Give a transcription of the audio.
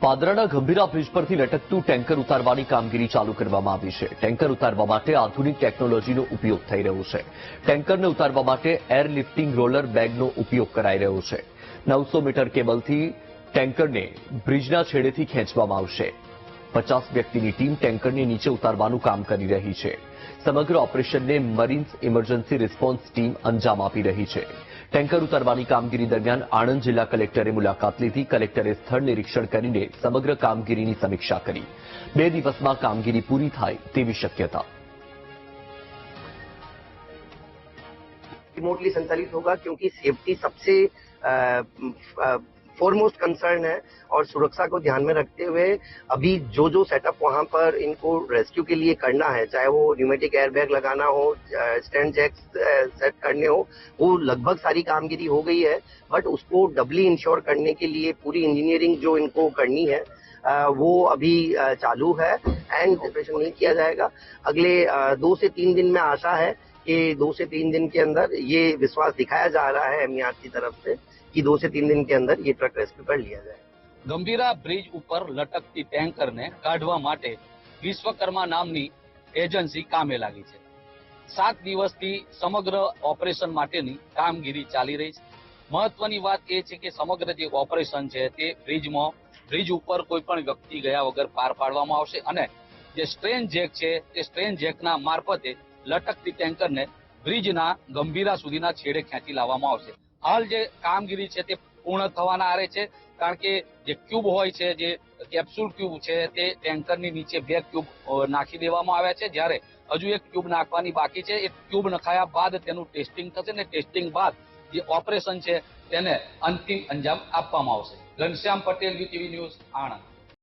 પાદરાના Gambhira bridge પરથી લટકતું tanker ઉતારવાની કામગીરી ચાલુ કરવામાં આવી છે। ટેન્કર ઉતારવા માટે આધુનિક ટેકનોલોજીનો ઉપયોગ થઈ રહ્યો છે। ટેન્કરને ઉતારવા માટે એર લિફ્ટિંગ રોલર બેગનો ઉપયોગ કરાઈ રહ્યો છે। 900 મીટર કેબલથી ટેન્કરને બ્રિજના છેડેથી ખેંચવામાં આવશે। 50 વ્યક્તિની ટીમ ટેન્કરને નીચે ઉતારવાનું કામ કરી રહી છે। સમગ્ર ઓપરેશનને મરીન્સ ઇમરજન્સી રિસ્પોન્સ ટીમ અંજામ આપી રહી છે। ટેન્કર ઉતારવાની કામગીરી દરમિયાન આણંદ જિલ્લા કલેક્ટરે મુલાકાત લીધી। કલેક્ટરે સ્થળ નિરીક્ષણ કરીને સમગ્ર કામગીરીની સમીક્ષા કરી। 2 દિવસમાં કામગીરી પૂરી થાય તેવી શક્યતા। रिमोटली संचालित होगा क्योंकि सेफ्टी सबसे फोरमोस्ट कंसर्न है और सुरक्षा को ध्यान में रखते हुए अभी जो सेटअप वहां पर इनको रेस्क्यू के लिए करना है, चाहे वो न्यूमेटिक एयरबैग लगाना हो, स्टैंड जैक सेट करने हो, वो लगभग सारी कामगिरी हो गई है। बट उसको डबली इंश्योर करने के लिए पूरी इंजीनियरिंग जो इनको करनी है वो अभी चालू है एंड ऑपरेशन नहीं किया जाएगा। अगले 2 से 3 दिन में आशा है कि 2 से 3 दिन के अंदर ये विश्वास दिखाया जा रहा है एमईआर की तरफ से कि 2 से 3 दिन के अंदर ये ट्रक रेस्क्यू कर लिया जाए। ગંભીરા બ્રિજ ઉપર લટકતી ટેન્કરને કાઢવા માટે વિશ્વકર્મા નામની એજન્સી કામે લાગી છે। 7 દિવસથી સમગ્ર ઓપરેશન માટેની કામગીરી ચાલી રહી છે। મહત્વની વાત એ છે કે સમગ્ર જે ઓપરેશન છે તે બ્રિજ ઉપર કોઈ પણ વ્યક્તિ ગયા વગર પાર પાડવામાં આવશે અને જે સ્ટ્રેન જેક છે તે સ્ટ્રેન જેકના મારફતે લટકતી ટેન્કરને બ્રિજના ગંભીરા સુધીના છેડે ખેંચી લાવવામાં આવશે। હાલ જે કામગીરી છે તે પૂર્ણ થવાના આરે છે, કારણ કે જે ક્યુબ હોય છે, જે કેપ્સ્યુલ ક્યુબ છે તે ટેન્કરની નીચે 2 ક્યુબ નાખી દેવામાં આવ્યા છે, જ્યારે હજુ 1 ક્યુબ નાખવાની બાકી છે। 1 ક્યુબ નખાયા બાદ તેનું ટેસ્ટિંગ થશે અને ટેસ્ટિંગ બાદ જે ઓપરેશન છે તેને અંતિમ અંજામ આપવામાં આવશે। Ghanshyam Patel, VTV news, Anand.